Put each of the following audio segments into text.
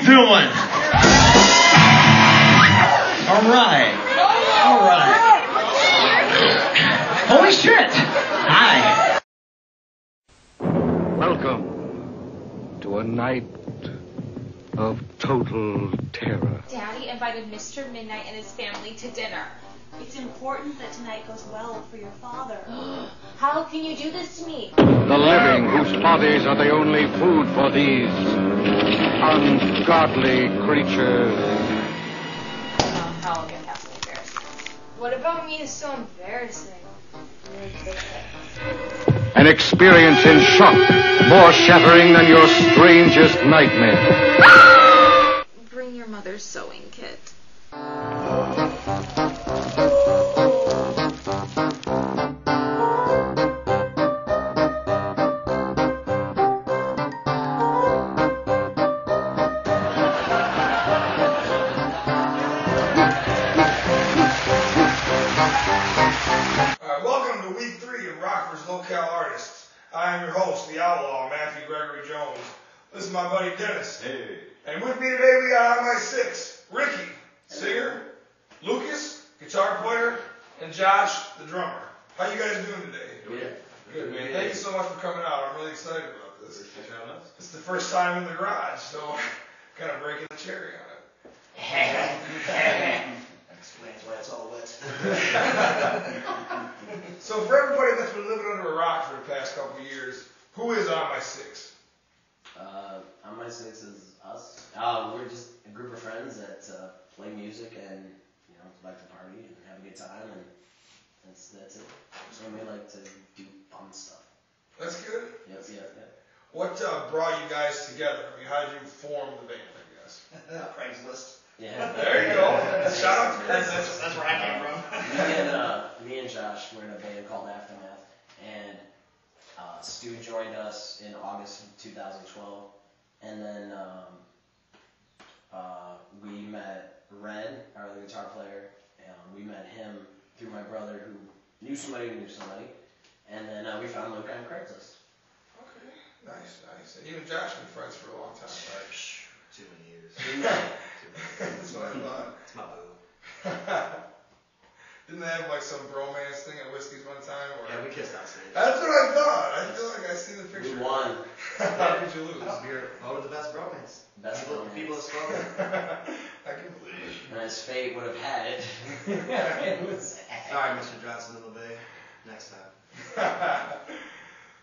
doing? All right. Holy shit! Hi. Welcome to a night of total terror. Daddy invited Mr. Midnight and his family to dinner. It's important that tonight goes well for your father. How can you do this to me? The living, whose bodies are the only food for these ungodly creatures. I'll get past the embarrassment. What about me is so embarrassing? An experience in shock, more shattering than your strangest nightmare. Bring your mother's sewing kit. Welcome to week 3 of Rockford's Locale Artists. I am your host, the Outlaw, Matthew Gregory Jones. This is my buddy Dennis. Hey. And with me today we got on my 6, Ricky, singer, Lucas, guitar player, and Josh, the drummer. How you guys doing today? Good, man. Thank you so much for coming out. I'm really excited about this. It's the first time in the garage, so kind of breaking the cherry on it. Explains why it's all wet. So for everybody that's been living under a rock for the past couple of years, who is on my 6? On my 6 is us. We're just a group of friends that play music and like to party and have a good time, and that's it. So we like to do fun stuff. That's good. Yes, yeah. What brought you guys together? I mean, how did you form the band, I guess? Craigslist. Yeah. There you go. Shout out to That's where I came from. Me and Josh were in a band called Aftermath, and Stu joined us in August of 2012, and then we met Red, our other guitar player, and we met him through my brother who knew somebody who knew somebody, and then we found Locale on Craigslist. Okay, nice. And you and Josh have been friends for a long time, right? Too many years. That's what I thought. It's my boo. Didn't they have like some bromance thing at Whiskey's one time? Or? Yeah, we kissed on stage. That's what I thought. I feel like I seen the picture. We won. How did you lose? We were voted the best bromance. Best bromance. People have spoken. I can believe it. And as fate would have had it, it was sad. Sorry, Mr. Johnson in the Bay. Next time.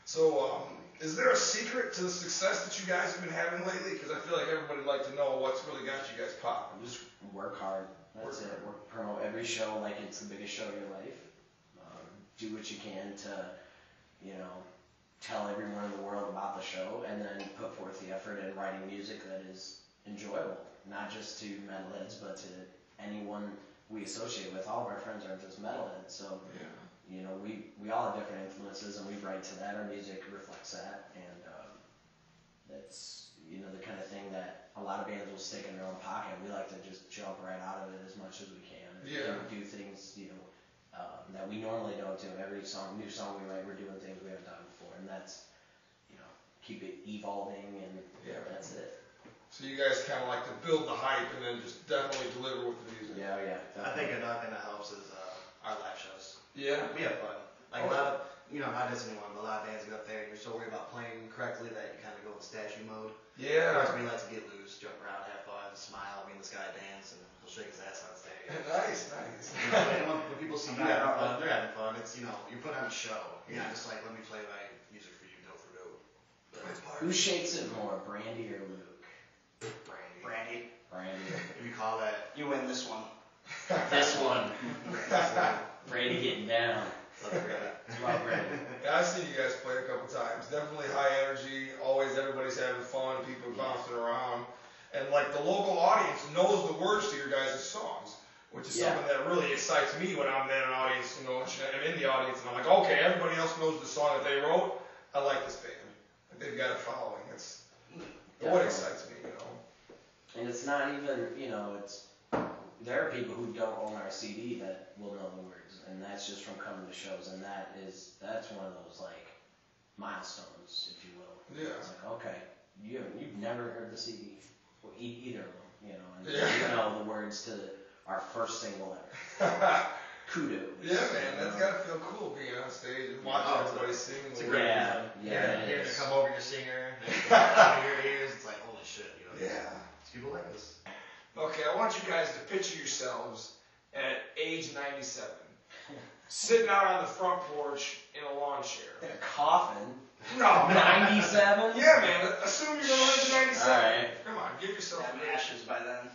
So, is there a secret to the success that you guys have been having lately? Because I feel like everybody would like to know what's really got you guys popping. Just work hard. That's it. Promote every show like it's the biggest show of your life. Do what you can to, tell everyone in the world about the show, and then put forth the effort in writing music that is enjoyable, not just to metalheads, but to anyone we associate with. All of our friends aren't just metalheads, so we all have different influences, and we write to that. Our music reflects that, and that's the kind of thing that a lot of bands will stick in their own pocket. We like to just jump right out of it as much as we can, and do things that we normally don't do. Every new song we write, we're doing things we haven't done before, and that's keep it evolving, and that's it. So you guys kind of like to build the hype and then just definitely deliver with the music. Yeah. I think another thing that helps is our live shows. Yeah. We have fun. Like a lot of, not just anyone, but a lot of bands get up there and you're so worried about playing correctly that you kind of go in statue mode. Yeah. Whereas we like to get loose, jump around, have fun, smile. Me and this guy dance, and he'll shake his ass on stage. Nice. And when people see you having fun, they're having fun. It's you're putting on a show. You're not just like, let me play my music for you, dope for dope. Who shakes it more, Brandy or Luke? Brandy. Brandy. You call that? You win this one. This one. Brandy getting down. Love Brandy. Yeah, I've seen you guys play a couple times. Definitely high energy. Always everybody's having fun. People bouncing around. And like the local audience knows the words to your guys' songs, which is something that really excites me when I'm in an audience, and I'm in the audience, and I'm like, okay, everybody else knows the song that they wrote. I like this band. They've got a following. It's what excites me, And it's not even, there are people who don't own our CD that will know the words, and that's just from coming to shows, and that's one of those milestones, if you will. Yeah. It's like, okay, you've never heard the CD. either of them, you know, and you know the words to our first single ever. Kudos. Yeah, man, that's gotta feel cool being on stage and watching everybody sing. It's a great yeah, hearing it come over your singer, out of your ears. It's like holy shit, you know. Yeah. It's people like this. Okay, I want you guys to picture yourselves at age 97, sitting out on the front porch in a lawn chair. In a coffin. No, 97? Yeah, man. Assume you're gonna live to 97. All right. Come on, give yourself Have an age. ashes by then.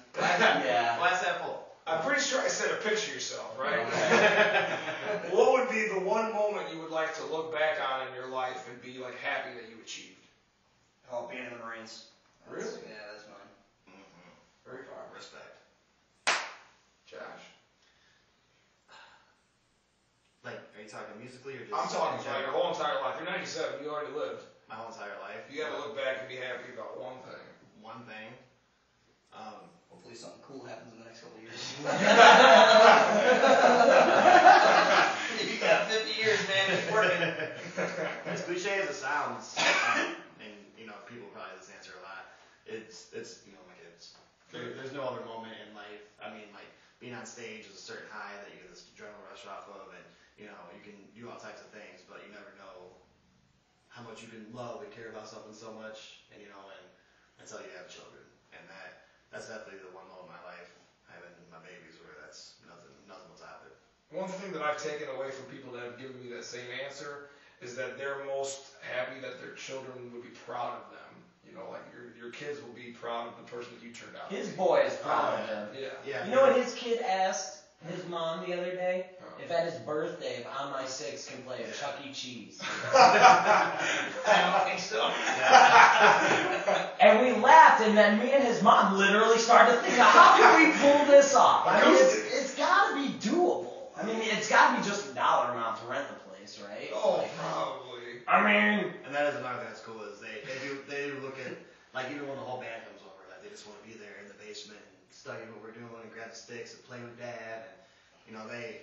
Yeah. Glass half full. I'm pretty sure I said a picture yourself, right? Okay. What would be the one moment you would like to look back on in your life and be like happy that you achieved? Oh, being in the Marines. Really? Yeah, that's mine. Mm-hmm. Very far. Respect. Josh. Like, are you talking musically or just? I'm talking in about your general? whole entire life. You're 97. You already lived. My whole entire life. You gotta look back and be happy about one thing. One thing. Hopefully something cool happens in the next couple of years. You got 50 years, man. It's working. As cliche as it sounds, and you know, people probably this answer a lot. It's you know, my kids. There's no other moment in life. I mean, like being on stage is a certain high that you get this adrenaline rush off of, and you know, you can do all types of things, but you never know how much you can love and care about something so much, and you know, and until you have children, and that's definitely the one moment in my life, having my babies, where that's nothing will top it. One thing that I've taken away from people that have given me that same answer is that they're most happy that their children would be proud of them. You know, like your kids will be proud of the person that you turned out. His boy is proud of him. Yeah. You know what his kid asked his mom the other day? If at his birthday, if On My Six can play a Chuck E. Cheese. I don't think so. And we laughed, and then me and his mom literally started to think, how can we pull this off? I mean, it's got to be doable. I mean, it's got to be just a dollar amount to rent the place, right? Oh, probably. I mean, And that is another thing that's cool is they do look at, like even when the whole band comes over, like they just want to be there in the basement and study what we're doing and grab the sticks and play with dad, and you know they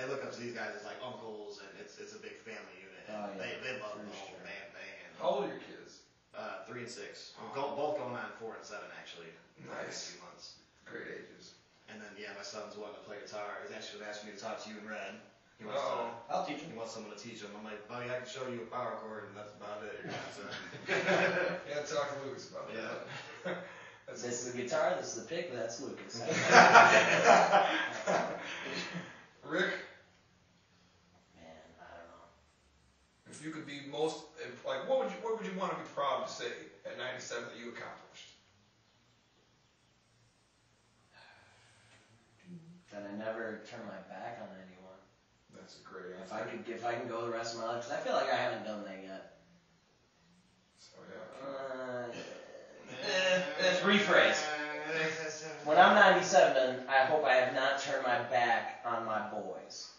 look up to these guys as like uncles, and it's a big family unit. And they love the whole band thing. And How old are your kids? 3 and 6. Both going on 4 and 7 actually. In the Nice. next few months. Great ages. And then my son's wanting to play guitar. He's actually asking me to talk to you and Red. He wants I'll teach him. he wants someone to teach him. I'm like, buddy, I can show you a power chord, and that's about it. Yeah, talk to Lucas about that. this is the guitar, this is the pick, that's Lucas. Rick, Man, I don't know. if you could be most like, what would you want to be proud to say at 97 that you accomplished? That I never turn my back on anyone. That's a great answer. If I can go the rest of my life, because I feel like I haven't done that yet. So yeah. Rephrase. When I'm 97, I hope I have not turned my back on my boys.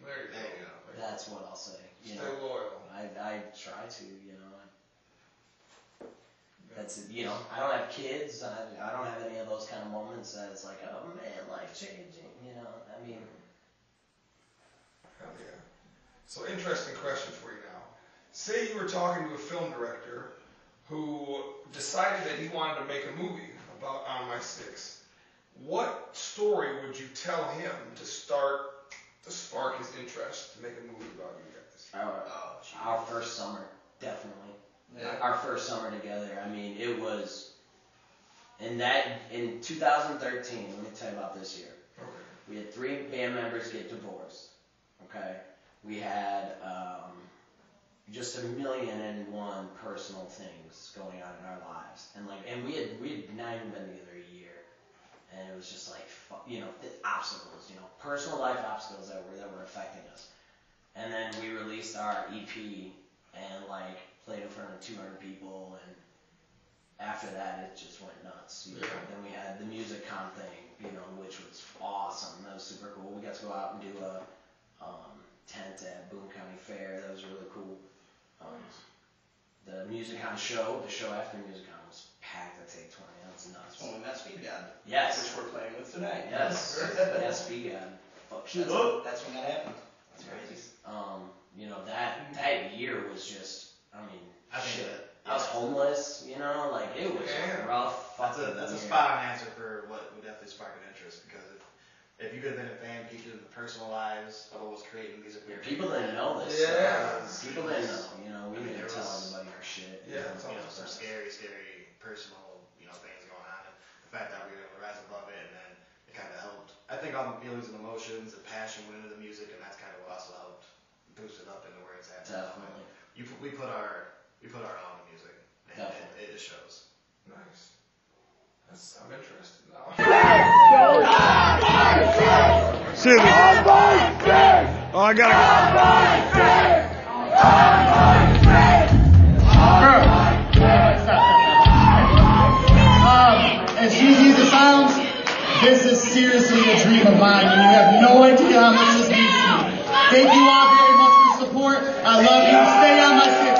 There you go. That's what I'll say. You Stay know, loyal. I try to. You know. That's it. You know, I don't have kids. I don't have any of those kind of moments that it's like, oh man, life changing. You know. I mean. Hell yeah. So interesting question for you now. Say you were talking to a film director who decided that he wanted to make a movie about On My Six. What story would you tell him to spark his interest to make a movie about you guys? Our first summer, definitely. Yeah. Our first summer together. I mean, it was in 2013. Let me tell you about this year. Okay. We had 3 band members get divorced. Okay, we had just 1,000,001 personal things going on in our lives, and we had not even been together a year, and it was just like the obstacles, personal life obstacles that were affecting us. And then we released our EP and played in front of 200 people, and after that it just went nuts. Then we had the music con thing, which was awesome. That was super cool. We got to go out and do a tent at Boone County Fair. That was really cool. The music con show, the show after music con was packed at Take 20. That was nuts. That's when we met Speed God. Yes. Which we're playing with tonight. Yes. Yes, Speed God. That's when that happened. That's crazy. That year was just, I think shit. I was homeless, it was rough. rough fucking That's a year. spot on answer for what would definitely spark an interest, because if you could have been a fan featured in the personal lives of what was creating music. People didn't know this. Yeah. People didn't know. You know, we didn't tell everybody our shit. Yeah, Some scary, personal, things going on. And the fact that we were able to rise above it, and then it kind of helped. I think all the feelings and emotions and passion went into the music, and that's kind of what also helped boost it up into where it's at. Definitely. We put our all in the music, and it shows. Nice. I'm interested now. Excuse me. Oh, I gotta As cheesy as it sounds, this is seriously a dream of mine, and you have no idea how much this means to me. Thank you all very much for the support. I love you. Stay on my stick,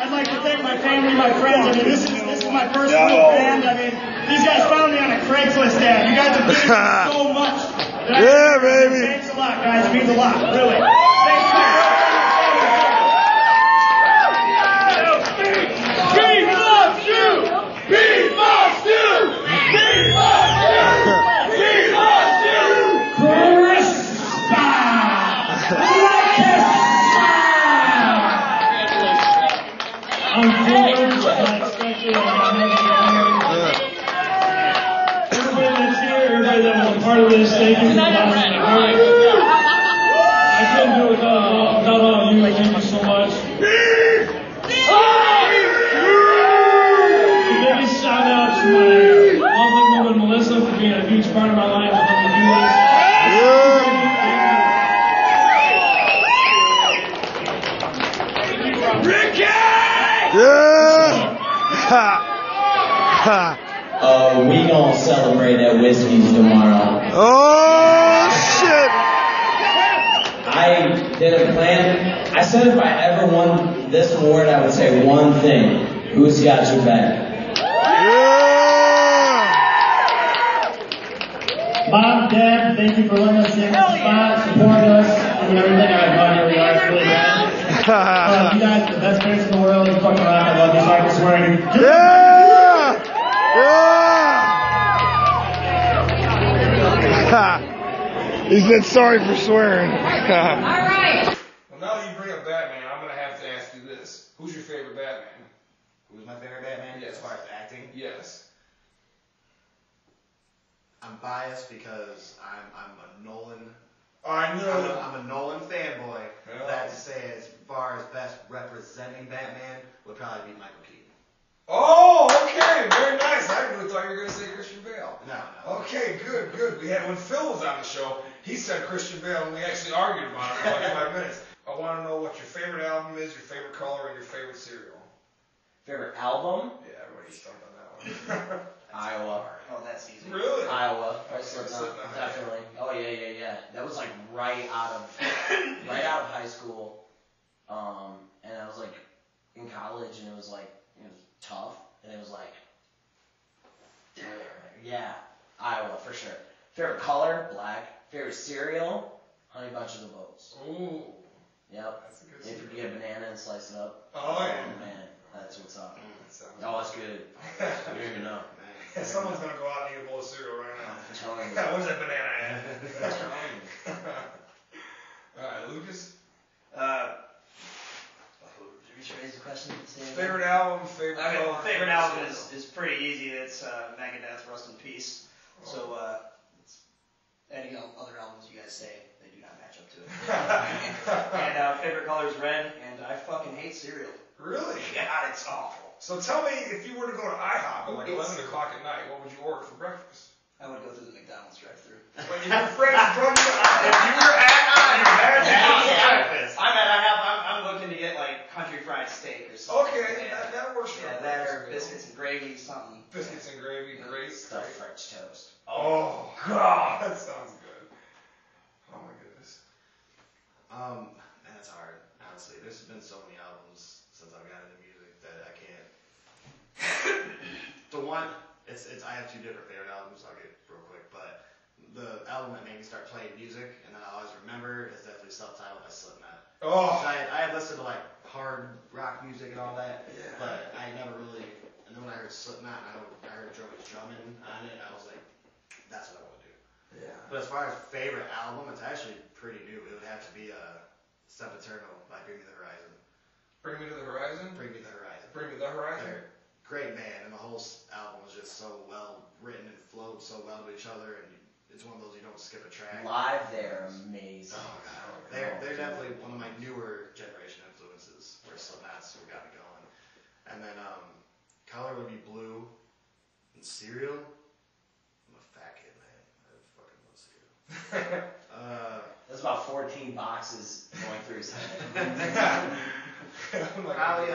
I'd like to thank my family, my friends. I mean, this is my first real band. I mean, these guys found me on a Craigslist ad. You guys have given me so much. Yeah, baby. Thanks a lot, guys. It means a lot, really. Thanks, man. Everybody that was a part of this, thank you for watching. I couldn't do it without all of you. Thank you so much. A big shout out to my lovely woman Melissa for being a huge part of my life and helping me do this. Ricky! We gonna celebrate at Whiskey's tomorrow. Oh shit! I didn't plan. I said if I ever won this award, I would say one thing: who's got your back? Mom, Dad, thank you for letting us in the spot, supporting us, doing everything. I have no idea where you are. It's really bad. You guys are the best parents in the world. You fucking rock. I love you. Sorry for swearing. He said sorry for swearing. Alright. Well, now that you bring up Batman, I'm going to have to ask you this. Who's your favorite Batman? Who's my favorite Batman? Yes. As far as acting? Yes. I'm biased because I'm a Nolan. I know. I'm a Nolan fanboy. Yeah. That to say, as far as best representing Batman, would probably be Michael Keaton. Oh, okay, very nice. I really thought you were going to say Christian Bale. No. Okay, good. When Phil was on the show, he said Christian Bale, and we actually argued about it for like 5 minutes. I want to know what your favorite album is, your favorite color, and your favorite cereal. Favorite album? Yeah, everybody's stumped on that one. Iowa. Oh, that's easy. Really? Iowa. Definitely. Oh yeah. That was like right out of high school. And I was like in college, and it was tough, and it was like, yeah, Iowa for sure. Favorite color, black. Favorite cereal, Honey Bunches of Oats. Ooh. Yep. That's a good If you cereal. get a banana and slice it up. Oh, yeah. Man, that's what's up. Oh, it's good. You don't even know. Someone's going to go out and eat a bowl of cereal right now. I'm telling you. Where's that banana at? I'm telling you. Alright, Lucas? Rephrase the question. Favorite album, favorite color? Favorite album is pretty easy. It's Megadeth, Rust in Peace. So any other albums you guys say, they do not match up to it. And favorite color is red, and I fucking hate cereal. Really? God, it's awful. So tell me, if you were to go to IHOP at like 11 o'clock at night, what would you order for breakfast? I would go through the McDonald's drive-thru. When your friends drug you to IHOP. If you were at breakfast. I'm looking to get like country fried steak or something. Okay, that works for me. Yeah, that or biscuits and gravy, something. Biscuits and gravy, great. Stuffed French toast. Oh, God, that sounds good. Oh, my goodness. Man, that's hard. Honestly, there's been so many albums since I've gotten into music that I can't. The one, I have two different favorite albums. I'll get real quick, but the album that made me start playing music and that I always remember is definitely Self-Titled by Slipknot. Oh. I had listened to like hard rock music and all that. Yeah. But I never really. And then when I heard Slipknot and I heard Joey's drumming on it, I was like, that's what I want to do. Yeah. But as far as favorite album, it's actually pretty new. It would have to be Sempiternal by Bring Me the Horizon. Bring Me to the Horizon? Bring Me the Horizon. Bring Me the Horizon? They're great band, and the whole album was just so well written and flowed so well to each other, and it's one of those you don't skip a track. Live, they're amazing. Oh, God. They're definitely one of my newer generation influences, where Slipknot's what got me going. And then Color would be Blue, and Cereal. I'm a fat kid, man. I fucking love Cereal. There's about 14 boxes going through his head. Probably,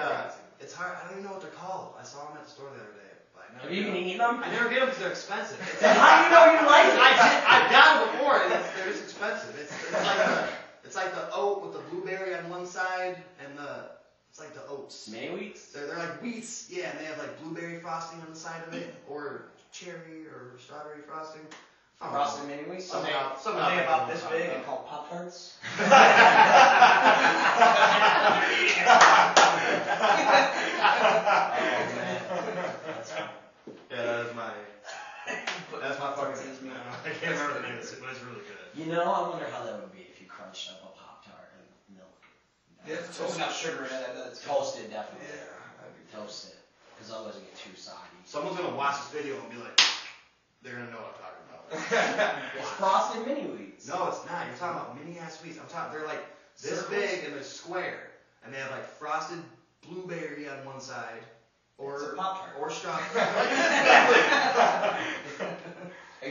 it's hard. I don't even know what they're called. I saw them at the store the other day. But I never Have you even eaten them? I never get them because they're expensive. How do you know you like it? I've got them before, and they're just expensive. It's like the oat with the blueberry on one side, and it's like the oats. Mini wheats? They're like wheats, yeah, and they have like blueberry frosting on the side of it, or cherry or strawberry frosting. Frosted mini wheats? Are they about this big and called Pop-Tarts? Oh, man. That's fun. Yeah, that's my fucking. I can't remember the name of it, but it's really good. You know, I wonder how that would be if you crunched up a Pop-Tart and milk. Yeah, There's enough sugar in it. That's Toasted, definitely. Yeah, that'd be Toasted. Because otherwise it get too soggy. Someone's gonna watch this video and be like, they're gonna know what I'm talking about. It's frosted mini wheats. No, it's not. You're talking about mini ass sweets. I'm talking. They're like this big and they're square, and they have like frosted blueberry on one side, or strawberry.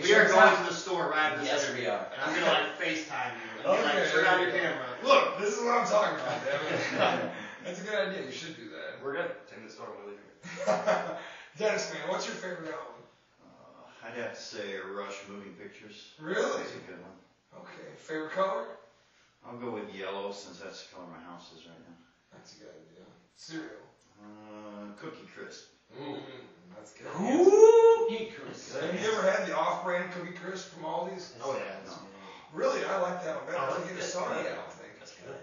We are going to the store right this Yes, we are. and I'm gonna like FaceTime you and be like, Okay. turn on your camera. Look, this is what I'm talking about, damn it. That's a good idea. You should do that. We're good. Take me to the store when we leave here. Dennis, man, what's your favorite album? I'd have to say Rush Moving Pictures. Really? That's a good one. Okay. Favorite color? I'll go with yellow since that's the color my house is right now. That's a good idea. Cereal? Cookie Crisp. That's good. Cookie Crisp. Have you ever had the off-brand Cookie Crisp from Aldi's? Oh yeah, no. Really? I like that one better. I Oh, think that's it's good. sorry, I Yeah. don't think. That's good.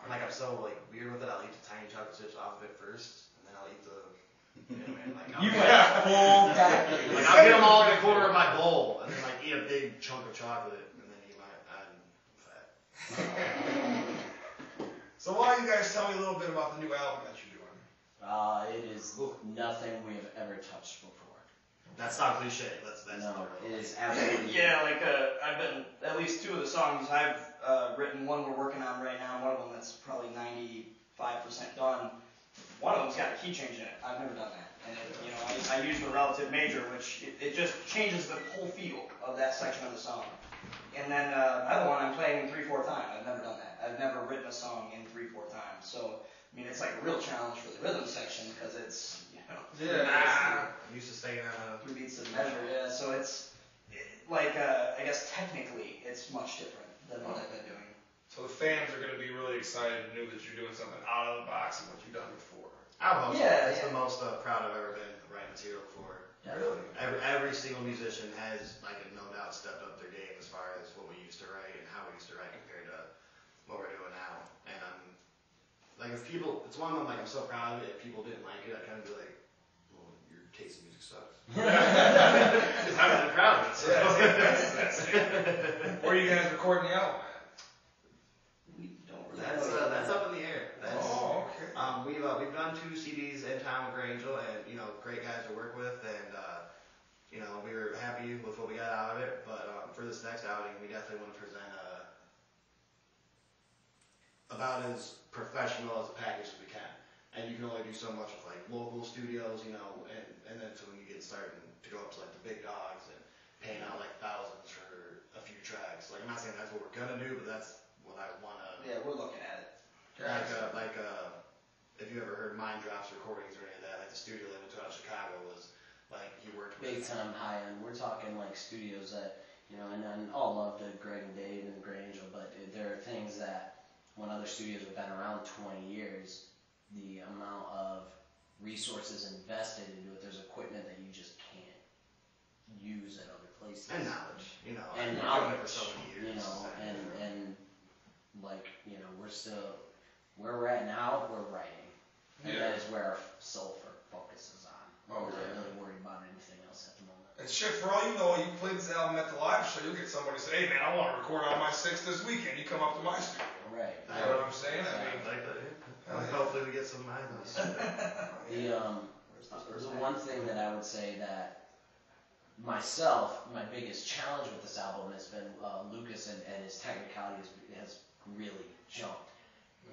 And like I'm so like weird with it. I'll eat the tiny chocolate chips off of it first, and then I'll eat the. Man, like, You went full factory. Like I'll get them all in a quarter of my bowl, and then like eat a big chunk of chocolate, and then eat my. I'm fat. So why don't you guys tell me a little bit about the new album that you're doing? It is nothing we have ever touched before. That's not cliche. That's No, it is absolutely. Yeah, like I've been at least two of the songs I've written. One we're working on right now. One of them that's probably 95% done. One of them's got a key change in it. I've never done that, and I use the relative major, which it just changes the whole feel of that section of the song. And then another one I'm playing in 3/4 time. I've never done that. I've never written a song in 3/4 time. So I mean, it's like a real challenge for the rhythm section because it's I'm used to staying on 3 beats of the measure. Yeah, so it's I guess technically it's much different than what I've been doing. So the fans are going to be really excited and know that you're doing something out of the box and what you've done before. I hope so. Yeah, That's yeah. the most proud I've ever been writing material for. Really? Every single musician has, like, no doubt stepped up their game as far as what we used to write and how we used to write compared to what we're doing now. And like, if people, it's one of them, like, I'm so proud of it. If people didn't like it, I'd kind of be like, well, your taste in music sucks. Because I'm really proud of it. So. Where are you guys recording the album at? That's up in the air. Oh, okay. We've done 2 CDs in town with Grey Angel, and great guys to work with, and we were happy with what we got out of it. But for this next outing, we definitely want to present about as professional as a package as we can. And you can only do so much with like local studios, and then so when you get started to go up to like the big dogs and paying out like thousands for a few tracks. Like I'm not saying that's what we're gonna do, but that's what I wanna. Yeah, we're looking at it. If you ever heard Mind Drops recordings or any of that, like the studio they went to out of Chicago was like he worked with. Big time high end. We're talking like studios that, and all love to Greg and Dave and Grey Angel, but there are things that when other studios have been around 20 years, the amount of resources invested into it, there's equipment that you just can't use at other places. And knowledge, And I've been doing it for so many years. and like, we're still, where we're at now, we're writing. And Yeah. that is where our sole focus is on. We're not really worried about anything else at the moment. And shit, for all you know, you play this album at the live show, you'll get somebody say, hey man, I want to record on my 6th this weekend. You come up to my studio. Right. You know what I'm saying? I mean, like that. Hopefully we get some minds. The one thing that I would say that myself, my biggest challenge with this album has been Lucas and his technicality has really jumped.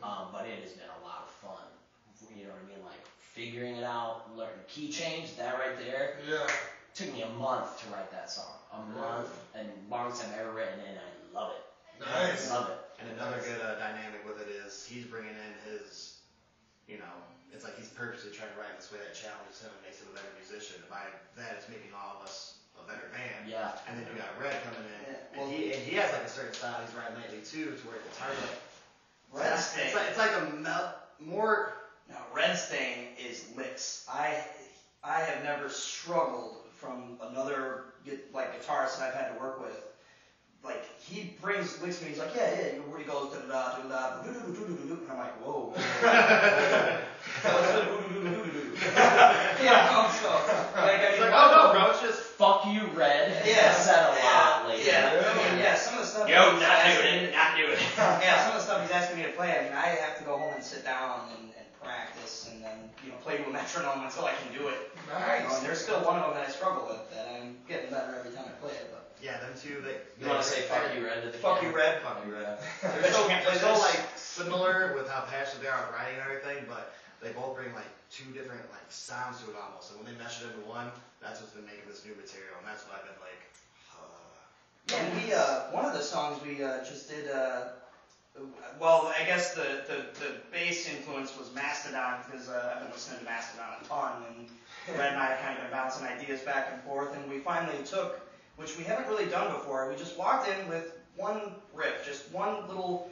But it has been a lot of fun. You know what I mean? Like figuring it out, learning key change, that right there. Yeah. Took me a month to write that song. A month, and longest I've ever written, and I love it. Nice. I love it. And another good dynamic with it is he's bringing in his, you know, it's like he's purposely trying to write this way that challenges him and makes him a better musician. And by that, it's making all of us a better band. Yeah. And then you got Red coming in, and he has like a certain style he's writing lately too, to where it's hard to like. It's like a more. No, Red Stain is licks. I have never struggled from another guitarist that I've had to work with. Like he brings licks to me. He's like, yeah, where he goes da da da da da, and I'm like, whoa. Yeah, so it's like, oh no, bro, it's just fuck you, Red. Yeah, I've said a lot lately. Yeah, some of the stuff. Yo, not doing it. Yeah, some of the stuff he's asking me to play. I mean, I have to go home and sit down and practice, and then play to a metronome until I can do it. Nice. And there's still one of them that I struggle with that I'm getting better every time I play it. But yeah, them two. You want to say fuck you, Red? Fuck you, Red. Fuck you, Red. They're so like similar with how passionate they are with writing and everything, but they both bring like two different like sounds to it almost. And when they mesh it into one, that's what's been making this new material, and that's what I've been like. And we one of the songs we just did. Well, I guess the bass influence was Mastodon, because I've been listening to Mastodon a ton, and Red and I have kind of been bouncing ideas back and forth, and we finally took, which we haven't really done before, we just walked in with one riff, just one little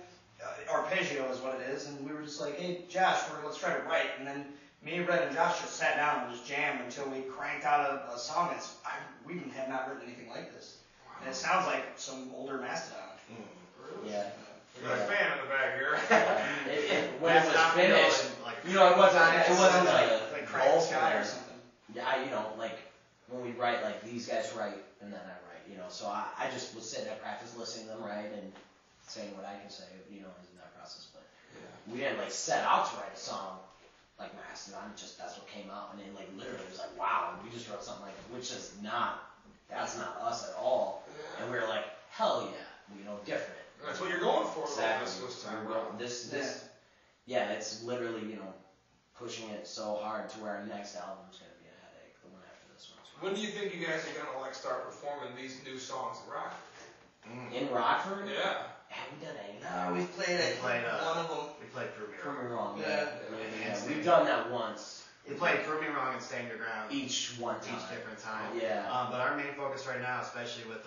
arpeggio is what it is, and we were just like, hey, Josh, let's try to write, and then me, Red, and Josh just sat down and just jammed until we cranked out a song that's, we have not written anything like this, and it sounds like some older Mastodon. Yeah. We got a fan in the back here. When it was finished, it wasn't like Crack Sky or something. Yeah, like when we write, like these guys write and then I write, so I just was sitting at practice listening to them write and saying what I can say, in that process. But we didn't like set out to write a song like Mastodon, just that's what came out, and then like literally it was like, wow, we just wrote something like that, which is that's not us at all. And we were like, hell yeah, different. That's what you're going for. Exactly. This time. It's literally, pushing it so hard to where our next album is going to be a headache, the one after this one. When do you think you guys are going to start performing these new songs in Rockford? In Rockford? Yeah. Have we done any? No, we've played it. One of them. We played Prove Me Prove Me Wrong. Wrong. Yeah. We've done that once. We played Prove Me Wrong and Stand Your Ground. Each different time. Yeah. But our main focus right now, especially with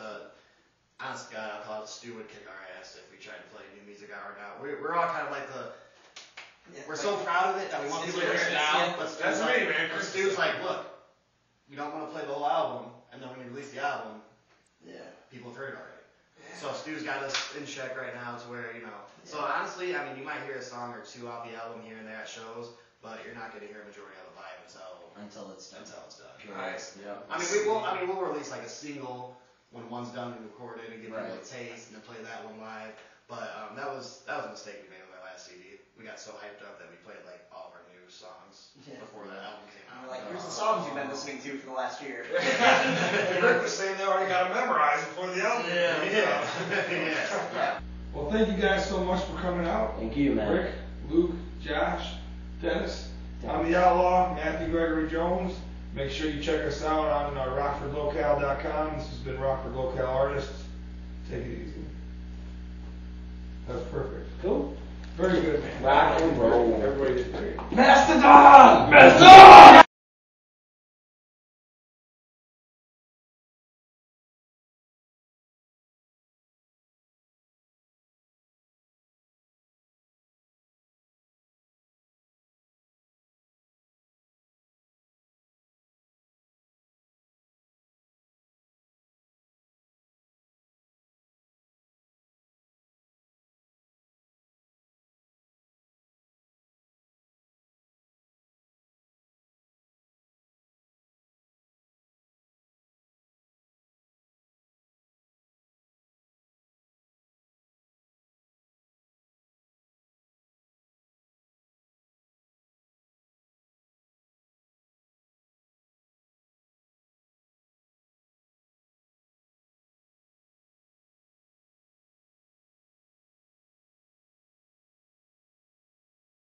honest God, I'll call it Stu would kick our ass if we tried to play new music out right now. We're all kind of like we're so proud of it that we want people to hear it now. But That's me, man. Stu's like, look, we don't want to play the whole album, and then when we release the album, people have heard it already. So Stu's got us in check right now to where, So honestly, I mean, you might hear a song or two off the album here and there at shows, but you're not going to hear a majority of it live until it's done. Nice. Yeah. We'll release like a single when one's done and recorded and give people a taste and then play that one live. But that was a mistake we made with my last CD. We got so hyped up that we played like all of our new songs before that album came out. Like, here's the songs you've been listening to for the last year. Rick was saying they already got to memorize before the album. Yeah. Well, thank you guys so much for coming out. Thank you, man. Rick, Luke, Josh, Dennis. I'm the Outlaw, Matthew Gregory Jones. Make sure you check us out on rockfordlocale.com. This has been Rockford Locale Artists. Take it easy. That's perfect. Cool. Very good, man. Rock and roll. Everybody did great. Mastodon! Mastodon!